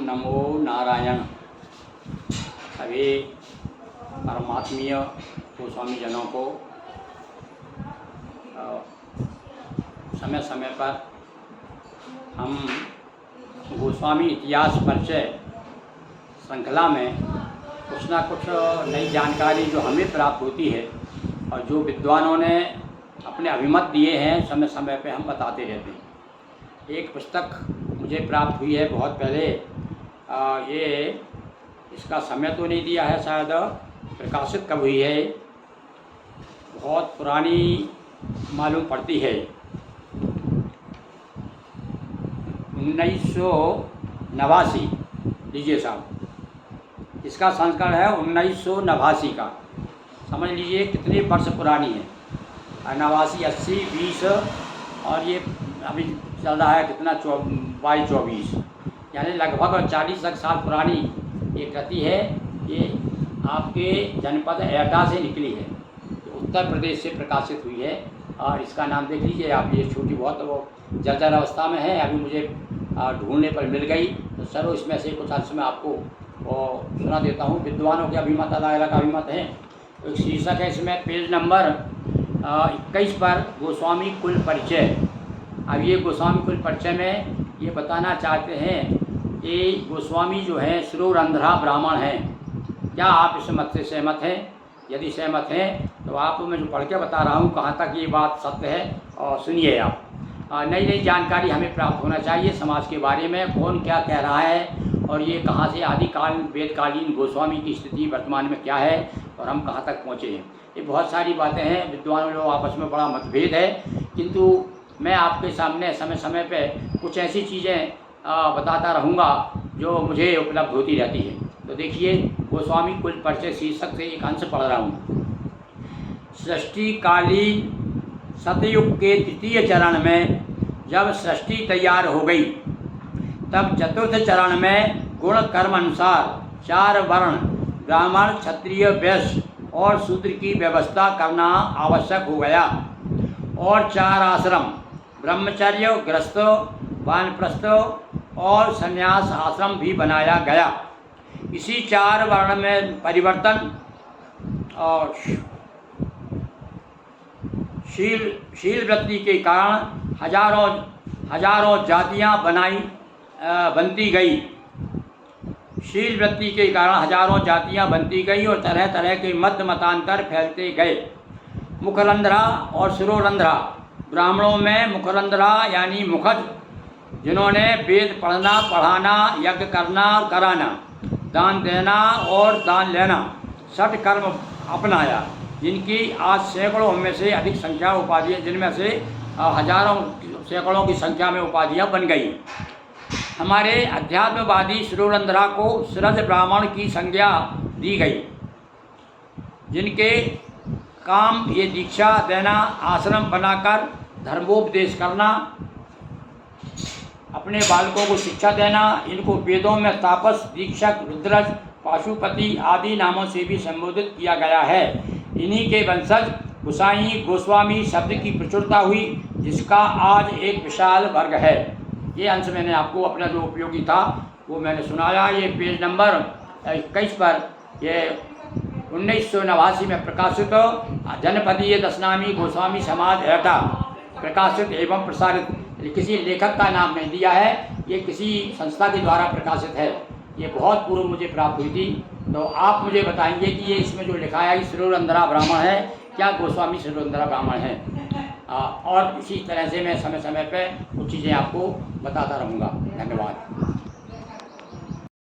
नमो नारायण। सभी परमात्मीय गोस्वामी जनों को समय समय पर हम गोस्वामी इतिहास परिचय श्रृंखला में कुछ ना कुछ नई जानकारी जो हमें प्राप्त होती है और जो विद्वानों ने अपने अभिमत दिए हैं समय समय पे हम बताते रहते हैं। एक पुस्तक मुझे प्राप्त हुई है बहुत पहले, ये इसका समय तो नहीं दिया है, शायद प्रकाशित कब हुई है, बहुत पुरानी मालूम पड़ती है। 1989 लीजिए साहब, इसका संस्करण है 1989 का। समझ लीजिए कितने वर्ष पुरानी है, 89, 80, 20 और ये अभी चल रहा है कितना 22-24, यानी लगभग 40 साल पुरानी ये कृति है। ये आपके जनपद एटा से निकली है, उत्तर प्रदेश से प्रकाशित हुई है। और इसका नाम देख लीजिए आप, ये छोटी बहुत वो जर्जर अवस्था में है, अभी मुझे ढूंढने पर मिल गई, तो चलो इसमें से कुछ अंश में आपको सुना देता हूँ। विद्वानों के अभिमत अलग अलग अभिमत हैं। एक शीर्षक है इसमें, पेज नंबर 21 पर गोस्वामी कुल परिचय। अब ये गोस्वामी कुल परिचय में ये बताना चाहते हैं कि गोस्वामी जो है श्रोरंध्रा ब्राह्मण हैं। क्या आप इस मत से सहमत हैं? यदि सहमत हैं तो आप मैं जो पढ़ के बता रहा हूँ कहाँ तक ये बात सत्य है, और सुनिए आप। नई नई जानकारी हमें प्राप्त होना चाहिए समाज के बारे में, कौन क्या कह रहा है और ये कहाँ से आदिकाल वेदकालीन गोस्वामी की स्थिति वर्तमान में क्या है और हम कहाँ तक पहुँचे हैं। ये बहुत सारी बातें हैं, विद्वानों लोग आपस में बड़ा मतभेद है, किंतु मैं आपके सामने समय समय पे कुछ ऐसी चीज़ें बताता रहूँगा जो मुझे उपलब्ध होती रहती है। तो देखिए, गोस्वामी कुल परिचय शीर्षक से एक अंश पढ़ रहा हूँ। सृष्टिकालीन सतयुग के द्वितीय चरण में जब सृष्टि तैयार हो गई, तब चतुर्थ चरण में गुण कर्म अनुसार 4 वर्ण ब्राह्मण, क्षत्रिय, वैश्य और शूद्र की व्यवस्था करना आवश्यक हो गया, और 4 आश्रम ब्रह्मचर्य, गृहस्थ, वानप्रस्थ और संन्यास आश्रम भी बनाया गया। इसी 4 वर्ण में परिवर्तन और शील वृत्ति के कारण हजारों जातियां बनती गई। शील वृत्ति के कारण हजारों जातियां बनती गई और तरह तरह के मतांतर फैलते गए। मुखरंध्रा और शिरोरंध्रा ब्राह्मणों में मुखरंध्रा यानी मुखज, जिन्होंने वेद पढ़ना, पढ़ाना, यज्ञ करना, कराना, दान देना और दान लेना, 6 कर्म अपनाया, जिनकी आज सैकड़ों में से अधिक संख्या उपाधियाँ, जिनमें से हजारों सैकड़ों की संख्या में उपाधियाँ बन गई। हमारे अध्यात्मवादी शिरोरंध्रा को सूरज ब्राह्मण की संज्ञा दी गई, जिनके काम ये दीक्षा देना, आश्रम बनाकर धर्मोपदेश करना, अपने बालकों को शिक्षा देना। इनको वेदों में तापस, दीक्षक, रुद्रज, पाशुपति आदि नामों से भी संबोधित किया गया है। इन्हीं के वंशज गोसाई गोस्वामी शब्द की प्रचुरता हुई, जिसका आज एक विशाल वर्ग है। ये अंश मैंने आपको अपना जो उपयोगी था वो मैंने सुनाया। ये पेज नंबर 21 पर ये 1989 में प्रकाशित जनपदीय दशनामी गोस्वामी समाज एटा प्रकाशित एवं प्रसारित। किसी लेखक का नाम नहीं दिया है, ये किसी संस्था के द्वारा प्रकाशित है। ये बहुत पूर्व मुझे प्राप्त हुई थी। तो आप मुझे बताएंगे कि ये इसमें जो लिखा है शिरोरंध्रा ब्राह्मण है, क्या गोस्वामी शिरोरंध्रा ब्राह्मण है? और इसी तरह से मैं समय समय पे कुछ चीज़ें आपको बताता रहूँगा। धन्यवाद।